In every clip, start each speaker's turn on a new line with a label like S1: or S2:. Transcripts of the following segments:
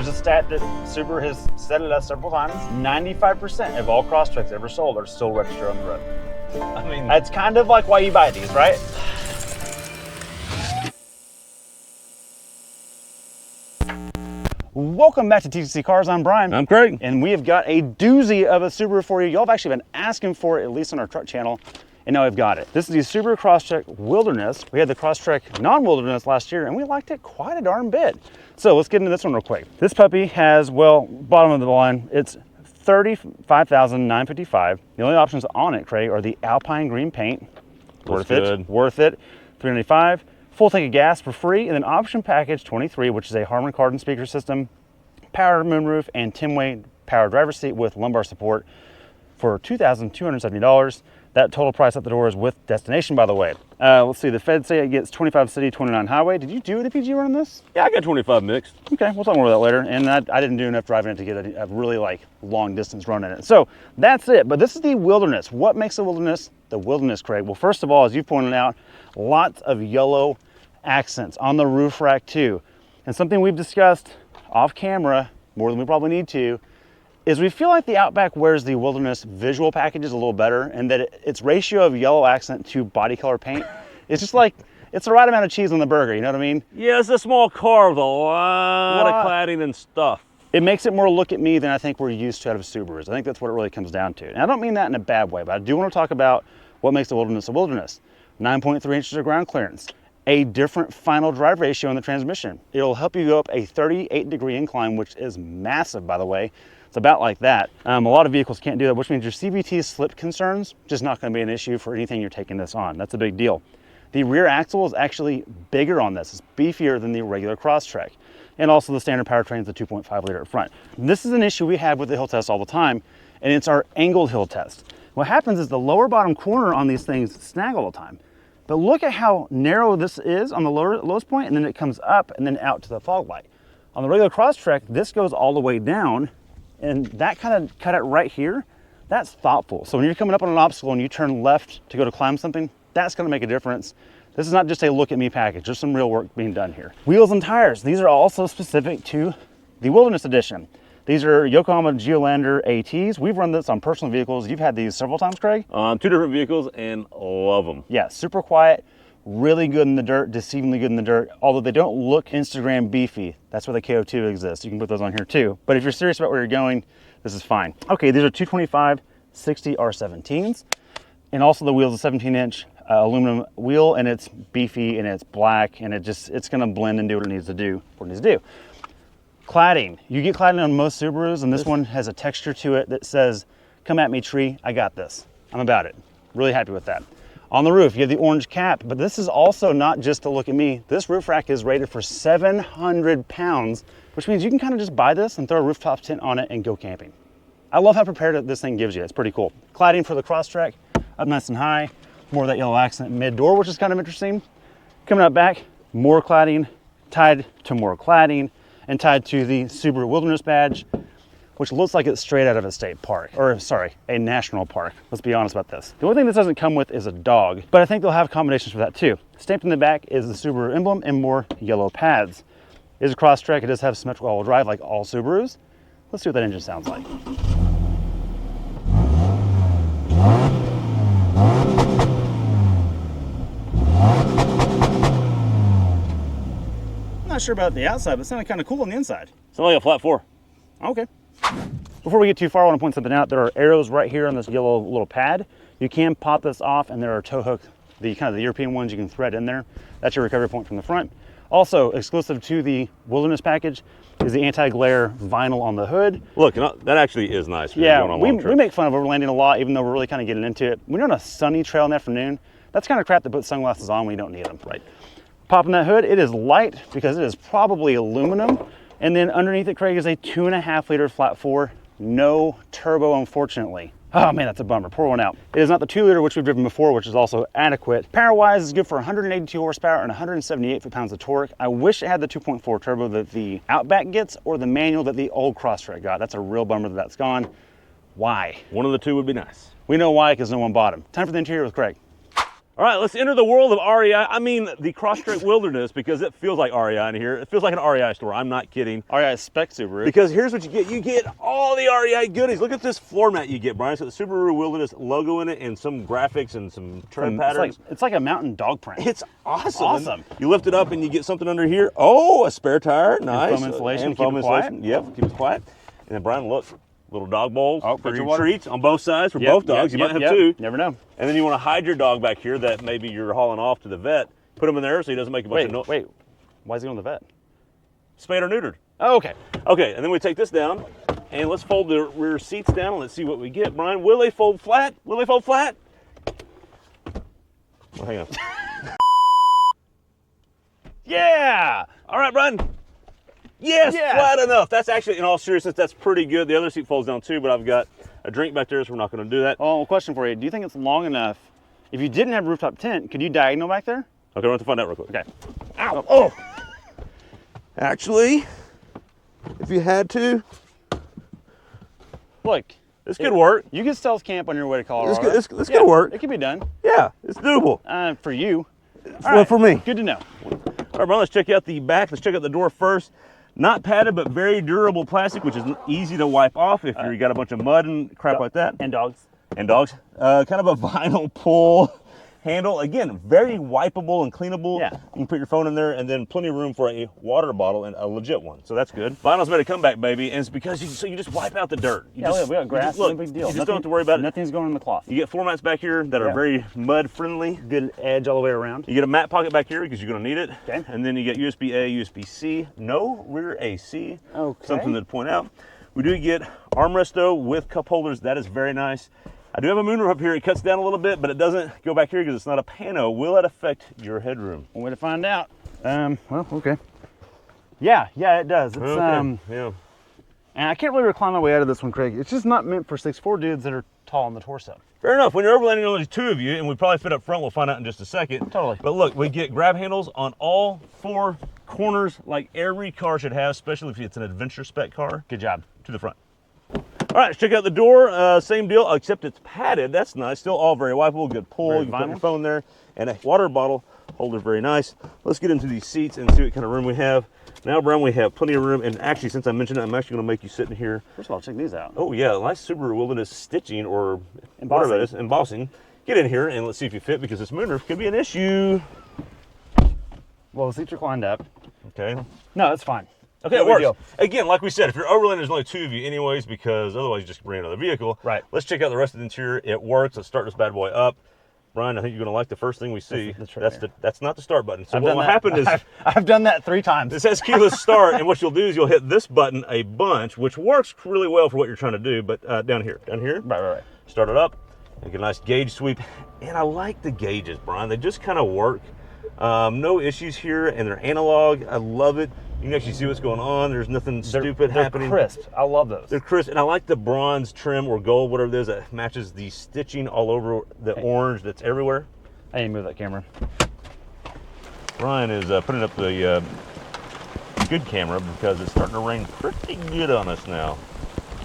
S1: Here's a stat that Subaru has said it several times. 95% of all Crosstreks ever sold are still registered on the road. I mean, that's kind of like why you buy these, right? Welcome back to TCC Cars. I'm Brian.
S2: I'm Craig.
S1: And we have got a doozy of a Subaru for you. Y'all have actually been asking for it, at least on our truck channel, and now we've got it. This is the Subaru Crosstrek Wilderness. We had the Crosstrek non-Wilderness last year, and we liked it quite a darn bit. So let's get into this one real quick. This puppy has, well, bottom of the line, it's $35,955. The only options on it, Craig, are the Alpine green paint. Worth it. $395. Full tank of gas for free, and then option package 23, which is a Harman Kardon speaker system, power moonroof, and 10-way power driver's seat with lumbar support for $2,270. That total price at the door is with destination, by the way. Let's see, the feds say it gets 25 city, 29 highway. Did you do the PG run on this?
S2: Yeah, I got 25 mixed.
S1: Okay, we'll talk more about that later. And I didn't do enough driving it to get a really long distance run in it. So that's it, but this is the Wilderness. What makes the Wilderness the Wilderness, Craig? Well, first of all, as you pointed out, lots of yellow accents on the roof rack too. And something we've discussed off camera more than we probably need to is we feel like the Outback wears the Wilderness visual packages a little better, and that its ratio of yellow accent to body color paint is just like, it's the right amount of cheese on the burger, you know what I mean?
S2: Yeah, it's a small car with a lot of cladding and stuff.
S1: It makes it more look at me than I think we're used to out of Subarus. I think that's what it really comes down to. And I don't mean that in a bad way, but I do want to talk about what makes the Wilderness a Wilderness. 9.3 inches of ground clearance, a different final drive ratio in the transmission. It'll help you go up a 38-degree incline, which is massive, by the way. It's about like that. A lot of vehicles can't do that, which means your CVT slip concerns just not going to be an issue for anything you're taking this on. That's a big deal. The rear axle is actually bigger on this. It's beefier than the regular Crosstrek. And also the standard powertrain is the 2.5 liter up front. This is an issue we have with the hill test all the time, and it's our angled hill test. What happens is the lower bottom corner on these things snag all the time. But look at how narrow this is on the lowest point, and then it comes up and then out to the fog light. On the regular Crosstrek, this goes all the way down, and that kind of cut it right here. That's thoughtful. So when you're coming up on an obstacle and you turn left to go to climb something, that's gonna make a difference. This is not just a look at me package, there's some real work being done here. Wheels and tires, these are also specific to the Wilderness Edition. These are Yokohama Geolandar ATs. We've run this on personal vehicles. You've had these several times, Craig?
S2: On 2 different vehicles and love them.
S1: Yeah, super quiet, really good in the dirt, deceivingly good in the dirt. Although they don't look Instagram beefy. That's where the KO2 exists. You can put those on here too. But if you're serious about where you're going, this is fine. Okay, these are 225 60 R17s. And also the wheel's a 17-inch aluminum wheel, and it's beefy and it's black, and it's gonna blend and do what it needs to do. Cladding. You get cladding on most Subarus, and this one has a texture to it that says, come at me, tree, I got this. I'm about it. Really happy with that. On the roof, you have the orange cap, but this is also not just to look at me. This roof rack is rated for 700 pounds, which means you can kind of just buy this and throw a rooftop tent on it and go camping. I love how prepared this thing gives you. It's pretty cool. Cladding for the Crosstrek, up nice and high. More of that yellow accent mid-door, which is kind of interesting. Coming up back, more cladding, tied to more cladding, and tied to the Subaru Wilderness badge, which looks like it's straight out of a state park, or sorry, a national park. Let's be honest about this. The only thing this doesn't come with is a dog, but I think they'll have combinations for that too. Stamped in the back is the Subaru emblem and more yellow pads. It is a Crosstrek. It does have symmetrical all-wheel drive like all Subarus. Let's see what that engine sounds like. I'm not sure about the outside, but it sounded kind of cool on the inside.
S2: Sounds like a flat 4.
S1: Okay. Before we get too far, I want to point something out. There are arrows right here on this yellow little pad. You can pop this off, and there are tow hooks, the European ones you can thread in there. That's your recovery point from the front. Also, exclusive to the Wilderness package is the anti-glare vinyl on the hood.
S2: Look, that actually is nice.
S1: Yeah, we make fun of overlanding a lot, even though we're really kind of getting into it. When you're on a sunny trail in the afternoon, that's kind of crap to put sunglasses on when you don't need them. Right. Popping that hood, it is light because it is probably aluminum. And then underneath it, Craig, is a 2.5 liter flat 4, no turbo, unfortunately. Oh man, that's a bummer. Pour one out. It is not the 2 liter, which we've driven before, which is also adequate. Power-wise, it's good for 182 horsepower and 178 foot-pounds of torque. I wish it had the 2.4 turbo that the Outback gets, or the manual that the old Crosstrek got. That's a real bummer that that's gone. Why?
S2: One of the two would be nice.
S1: We know why, because no one bought them. Time for the interior with Craig.
S2: All right, let's enter the world of REI. I mean, the Crosstrek Wilderness, because it feels like REI in here. It feels like an REI store. I'm not kidding.
S1: REI spec Subaru.
S2: Because here's what you get. You get all the REI goodies. Look at this floor mat you get, Brian. It's got the Subaru Wilderness logo in it and some graphics and some tread patterns.
S1: It's like a mountain dog print.
S2: It's awesome.
S1: Awesome.
S2: You lift it up and you get something under here. Oh, a spare tire. Nice.
S1: And foam insulation.
S2: And foam insulation. Yep, keep it quiet. And then, Brian, look. Little dog bowls for your treats on both sides for both dogs. You might have two.
S1: Never know.
S2: And then you want to hide your dog back here that maybe you're hauling off to the vet. Put him in there so he doesn't make a bunch of noise.
S1: Wait, why is he going to the vet?
S2: Spayed or neutered.
S1: Oh, okay.
S2: Okay, and then we take this down and let's fold the rear seats down and let's see what we get. Brian, will they fold flat? Will they fold flat? Well, hang on.
S1: Yeah!
S2: All right, Brian. Yes, flat enough. That's actually, in all seriousness, that's pretty good. The other seat folds down too, but I've got a drink back there, so we're not going to do that.
S1: Oh, question for you. Do you think it's long enough? If you didn't have a rooftop tent, could you diagonal back there?
S2: Okay, we're going to find out real quick.
S1: Okay.
S2: Ow. Oh! Actually, if you had to.
S1: Look.
S2: This could work.
S1: You could stealth camp on your way to Colorado.
S2: This could work.
S1: It could be done.
S2: Yeah, it's doable.
S1: For you.
S2: Well, for me.
S1: Good to know.
S2: All right, Brian, let's check out the back. Let's check out the door first. Not padded, but very durable plastic, which is easy to wipe off if you got a bunch of mud and crap like that.
S1: And dogs.
S2: And dogs. Kind of a vinyl pull handle. Again, very wipeable and cleanable.
S1: Yeah.
S2: You can put your phone in there, and then plenty of room for a water bottle, and a legit one. So that's good. Vinyl's made a comeback, baby, and it's because you just wipe out the dirt. We got grass.
S1: No big deal.
S2: You just don't have to worry about it.
S1: Nothing's going in the cloth.
S2: You get floor mats back here that are very mud friendly.
S1: Good edge all the way around.
S2: You get a mat pocket back here because you're going to need it.
S1: Okay.
S2: And then you get USB-A, USB-C. No rear AC.
S1: Okay.
S2: Something to point out. We do get armrest though with cup holders. That is very nice. I do have a moonroof up here. It cuts down a little bit, but it doesn't go back here because it's not a pano. Will that affect your headroom?
S1: One way to find out. Well, okay. Yeah, it does. It's
S2: yeah.
S1: And I can't really recline my way out of this one, Craig. It's just not meant for 6'4" dudes that are tall on the torso.
S2: Fair enough. When you're overlanding, only two of you, and we probably fit up front. We'll find out in just a second.
S1: Totally.
S2: But look, we get grab handles on all four corners, like every car should have, especially if it's an adventure spec car.
S1: Good job.
S2: To the front. All right, let's check out the door. Same deal, except it's padded. That's nice. Still all very wipeable. Good pull. You can put your phone there, and a water bottle holder. Very nice. Let's get into these seats and see what kind of room we have. Now, Brian, we have plenty of room. And actually, since I mentioned it, I'm actually going to make you sit in here.
S1: First of all, check these out.
S2: Oh yeah, nice Subaru Wilderness stitching or whatever that is, embossing. Get in here and let's see if you fit because this moonroof could be an issue.
S1: Well, the seats are climbed up.
S2: Okay.
S1: No, that's fine.
S2: Okay, it works. Again, like we said, if you're overland, there's only two of you anyways, because otherwise you just bring another vehicle.
S1: Right.
S2: Let's check out the rest of the interior. It works. Let's start this bad boy up. Brian, I think you're going to like the first thing we see. That's not the start button. So what will happen is
S1: I've done that 3 times.
S2: It says keyless start, and what you'll do is you'll hit this button a bunch, which works really well for what you're trying to do. But down here,
S1: Right.
S2: Start it up. Make a nice gauge sweep, and I like the gauges, Brian. They just kind of work. No issues here, and they're analog. I love it. You can actually see what's going on. There's nothing stupid happening.
S1: They're crisp. I love those.
S2: They're crisp, and I like the bronze trim or gold, whatever it is, that matches the stitching all over the orange that's everywhere.
S1: I need to move that camera.
S2: Ryan is putting up the good camera because it's starting to rain pretty good on us now.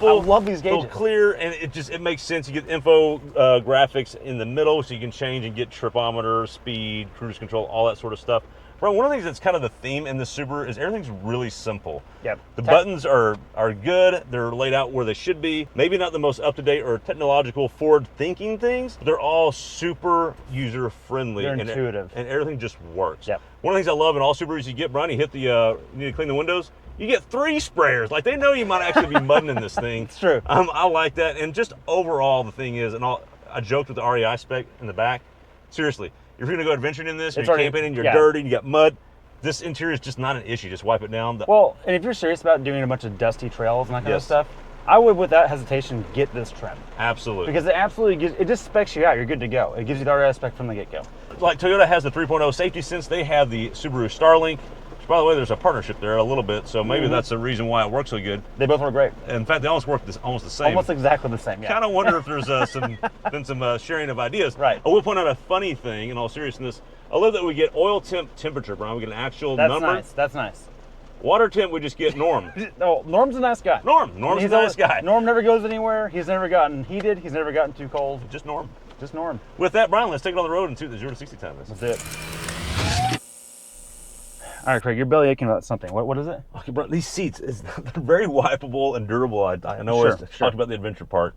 S1: I love these gauges.
S2: Full clear, and it makes sense. You get info graphics in the middle, so you can change and get tripometer, speed, cruise control, all that sort of stuff. Bro, one of the things that's kind of the theme in the Subaru is everything's really simple.
S1: Yep.
S2: The buttons are good. They're laid out where they should be. Maybe not the most up-to-date or technological forward-thinking things, but they're all super user-friendly.
S1: They're intuitive.
S2: And everything just works.
S1: Yep.
S2: One of the things I love in all Subarus you get, Brian, you hit the, you need to clean the windows, you get 3 sprayers. Like, they know you might actually be mudding in this thing.
S1: It's true.
S2: I like that. And just overall, the thing is, I joked with the REI spec in the back. Seriously. If you're going to go adventuring in this, you're camping and you're dirty and you got mud, this interior is just not an issue. Just wipe it down.
S1: Well, and if you're serious about doing a bunch of dusty trails and that kind of stuff, I would, without hesitation, get this trim.
S2: Absolutely.
S1: Because it absolutely gives, it just specs you out. You're good to go. It gives you the REI spec from the get-go.
S2: Like Toyota has the 3.0 safety sense. They have the Subaru Starlink. By the way, there's a partnership there a little bit, so maybe that's the reason why it works so good.
S1: They both work great.
S2: In fact, they almost work almost the same.
S1: Almost exactly the same, yeah.
S2: Kind of wonder if there's been some sharing of ideas.
S1: Right.
S2: I will point out a funny thing, in all seriousness. I love that we get oil temperature, Brian. We get an actual number.
S1: That's nice. That's nice.
S2: Water temp, we just get Norm.
S1: Oh, Norm's a nice guy.
S2: Norm's a nice guy.
S1: Norm never goes anywhere. He's never gotten heated. He's never gotten too cold.
S2: Just Norm.
S1: Just norm.
S2: With that, Brian, let's take it on the road and see what the 0 to 60 time is.
S1: That's it. All right, Craig, you're belly aching about something. What is it?
S2: Okay, Brian, these seats, they're very wipeable and durable. I know
S1: Sure,
S2: I talked about the adventure part,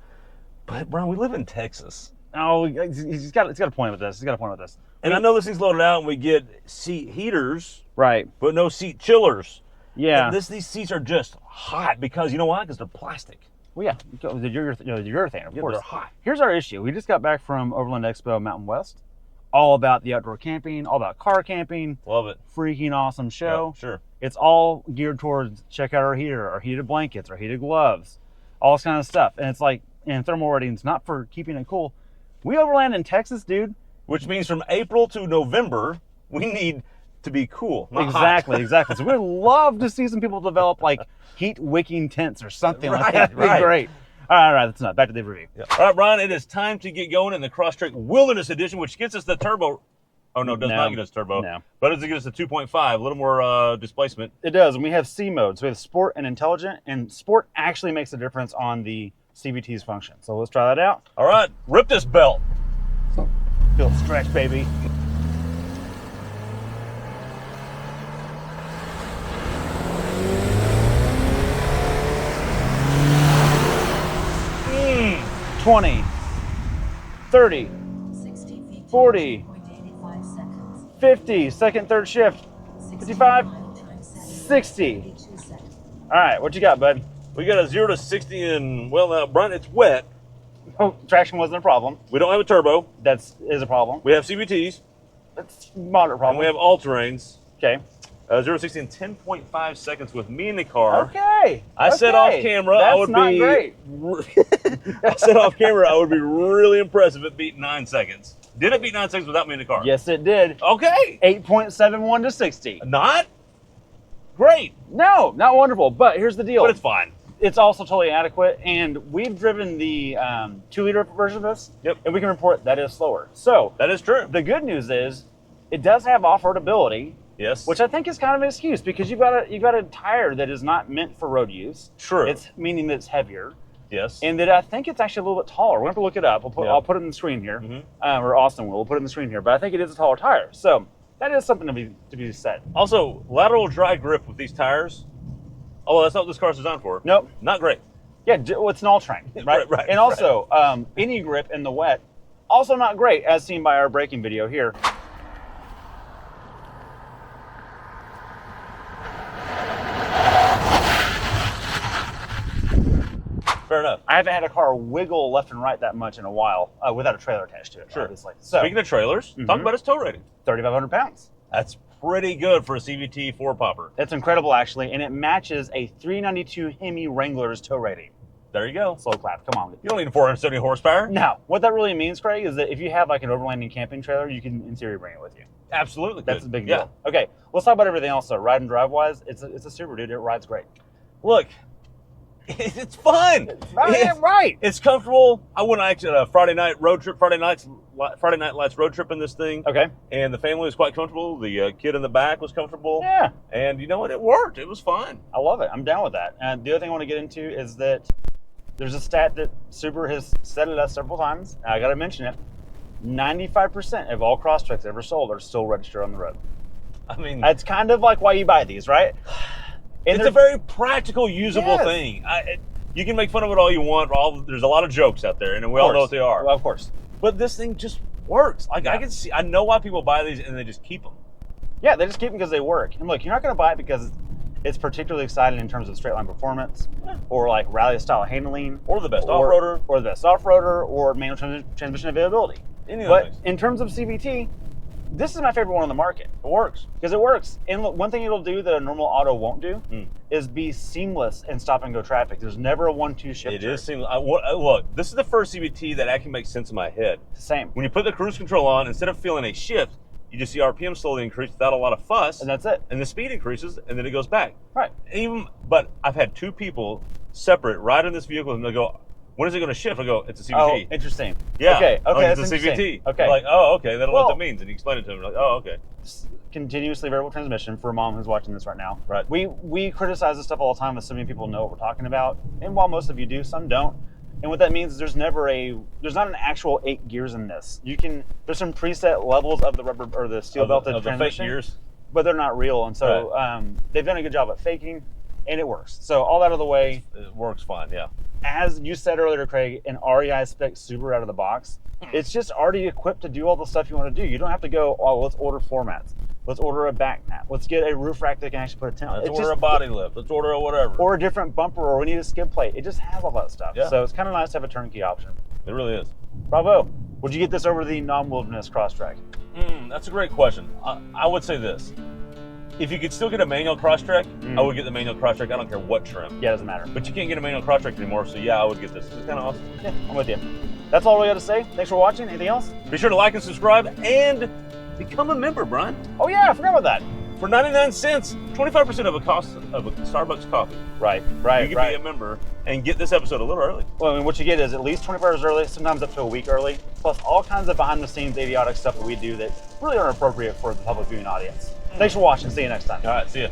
S2: but Brian, we live in Texas.
S1: Oh, he's got a point with this. He's got a point with this.
S2: And I know this thing's loaded out and we get seat heaters,
S1: Right.
S2: but no seat chillers.
S1: Yeah.
S2: And these seats are just hot because, you know why? Because they're plastic.
S1: Well, yeah, the urethane, of course.
S2: They're hot.
S1: Here's our issue. We just got back from Overland Expo Mountain West. All about the outdoor camping, all about car camping.
S2: Love it.
S1: Freaking awesome show.
S2: Yeah, sure.
S1: It's all geared towards check out our heater, our heated blankets, our heated gloves, all this kind of stuff. And it's like, and thermal ratings, not for keeping it cool. We overland in Texas, dude.
S2: Which means from April to November, we need to be cool. Not
S1: Exactly. So we'd love to see some people develop like heat wicking tents or something like that. It'd be great. All right, that's enough. Back to the review.
S2: Yeah. All right, Brian, it is time to get going in the Crosstrek Wilderness Edition, which gets us the turbo. Oh, no, it does not get us turbo.
S1: No.
S2: But it does get us the 2.5, a little more displacement.
S1: It does, and we have C modes. So we have Sport and Intelligent, and Sport actually makes a difference on the CVT's function. So let's try that out.
S2: All right, rip this belt.
S1: Feel the stretch, baby.
S3: Mm.
S1: 20, 30,
S3: 60 feet,
S1: 40,
S3: 0.85 seconds.
S1: 50, second, third shift, 55, 60.
S3: 82 seconds.
S1: All right, what you got, bud?
S2: We got a 0 to 60 and, well, now, Brian, it's wet.
S1: Oh, traction wasn't a problem.
S2: We don't have a turbo.
S1: That's a problem.
S2: We have CVTs.
S1: That's a moderate
S2: And
S1: problem.
S2: we have all-terrains.
S1: Okay.
S2: 0 to 60 in 10.5 seconds with me in the car.
S1: Okay.
S2: I said off camera
S1: That's
S2: I would
S1: not
S2: be
S1: great.
S2: I said off camera I would be really impressed if it beat 9 seconds. Did it beat 9 seconds without me in the car?
S1: Yes, it did.
S2: Okay.
S1: 8.71 to 60.
S2: Not great,
S1: No, not wonderful. But here's the deal.
S2: but it's fine.
S1: It's also totally adequate, and we've driven the 2-liter version of this.
S2: Yep.
S1: And we can report that is slower. So
S2: That is true.
S1: the good news is it does have off-road ability,
S2: Yes.
S1: which I think is kind of an excuse because you've got a tire that is not meant for road use.
S2: True.
S1: It's meaning that it's heavier,
S2: yes.
S1: and that I think it's actually a little bit taller. We're gonna have to look it up.
S2: Yeah.
S1: I'll put it in the screen here,
S2: Mhm.
S1: or Austin will. We'll put it in the screen here. But I think it is a taller tire, so that is something to be said.
S2: Also, lateral dry grip with these tires. Oh, that's not what this car's designed for.
S1: Nope.
S2: Not great.
S1: Yeah, well, it's an all-terrain, right?
S2: Right,
S1: And also, any grip in the wet, also not great, as seen by our braking video here.
S2: Fair enough.
S1: I haven't had a car wiggle left and right that much in a while without a trailer attached to it,
S2: Sure.
S1: obviously. So,
S2: Speaking of trailers, talk about its tow rating.
S1: 3,500 pounds.
S2: That's pretty good for a CVT 4-popper.
S1: That's incredible, actually, and it matches a 392 Hemi Wrangler's tow rating.
S2: There you go.
S1: Slow clap, come on.
S2: You don't need 470 horsepower.
S1: Now, what that really means, Craig, is that if you have like an overlanding camping trailer, you can in theory bring it with you.
S2: Absolutely.
S1: That's
S2: good.
S1: a big
S2: Yeah.
S1: deal. Okay, let's talk about everything else though. Ride and drive wise, it's a Subaru, dude. It rides great.
S2: Look, it's fun.
S1: Right.
S2: It's comfortable. I went actually on a Friday night lights road trip in this thing.
S1: Okay.
S2: And the family was quite comfortable. The kid in the back was comfortable.
S1: Yeah.
S2: And you know what? It worked. It was fine.
S1: I love it. I'm down with that. And the other thing I want to get into is that there's a stat that Subaru has said it several times. And I got to mention it. 95% of all Crosstreks ever sold are still registered on the road.
S2: I mean,
S1: That's kind of like why you buy these, right? And
S2: it's
S1: they're-
S2: a very practical, usable
S1: Yes.
S2: thing. You can make fun of it all you want. There's a lot of jokes out there, and we all know what they are.
S1: Well, of course.
S2: But this thing just works. Like
S1: Yeah.
S2: I know why people buy these and they just keep them.
S1: Yeah, they just keep them because they work. And look, you're not going to buy it because it's particularly exciting in terms of straight line performance or like rally style handling
S2: Or the best off-roader.
S1: or the best off-roader or manual transmission availability.
S2: Any of those
S1: But
S2: things.
S1: in terms of CVT, this is my favorite one on the market. It works because it works. And look, one thing it'll do that a normal auto won't do is be seamless in stop and go traffic. There's never a 1-2 shift.
S2: It is seamless. Look, this is the first CVT that actually makes sense in my head.
S1: the same.
S2: When you put the cruise control on, instead of feeling a shift, you just see RPM slowly increase without a lot of fuss,
S1: And that's it.
S2: and the speed increases, and then it goes back.
S1: Right.
S2: But I've had two people separate ride in this vehicle, and they go, "When is it going to shift?" I go, "It's a
S1: Oh,
S2: CVT."
S1: interesting.
S2: Yeah.
S1: Okay.
S2: Oh,
S1: That's
S2: it's a
S1: interesting.
S2: CVT.
S1: Okay.
S2: They're like, oh, okay. They don't know
S1: Well-
S2: what that means, and you explain it to them. They're like, oh, okay.
S1: Continuously variable transmission for a mom who's watching this right now.
S2: Right.
S1: We criticize this stuff all the time, assuming people know what we're talking about. And while most of you do, some don't. And what that means is there's not an actual 8 gears in this. There's some preset levels of the rubber or the steel belted
S2: of the fake
S1: transmission,
S2: gears,
S1: but they're not real. And so they've done a good job at faking, and it works. So all that out of the way,
S2: it works fine. Yeah.
S1: as you said earlier, Craig, an REI spec Subaru out of the box, it's just already equipped to do all the stuff you want to do. You don't have to go, oh, let's order floor mats. Let's order a back mat. Let's get a roof rack that can actually put a tent on.
S2: Let's order a body lift. Let's order a whatever.
S1: Or a different bumper, or we need a skid plate. It just has all that stuff.
S2: Yeah.
S1: So it's kind of nice to have a turnkey option.
S2: It really is.
S1: Bravo. Would you get this over the non-wilderness Crosstrek?
S2: That's a great question. I would say this. If you could still get a manual Crosstrek, I would get the manual Crosstrek. I don't care what trim.
S1: Yeah, it doesn't matter.
S2: But you can't get a manual Crosstrek anymore, so yeah, I would get this. It's kind of awesome.
S1: Yeah, I'm with you. That's all we got to say. Thanks for watching. Anything else?
S2: Be sure to like and subscribe and become a member, Brian.
S1: Oh yeah, I forgot about that.
S2: For 99 cents, 25% of the cost of a Starbucks coffee.
S1: Right.
S2: You can be a member and get this episode a little early.
S1: Well, I mean, what you get is at least 24 hours early, sometimes up to a week early, plus all kinds of behind-the-scenes idiotic stuff that we do that really aren't appropriate for the public viewing audience. Thanks for watching. See you next time.
S2: All right, see ya.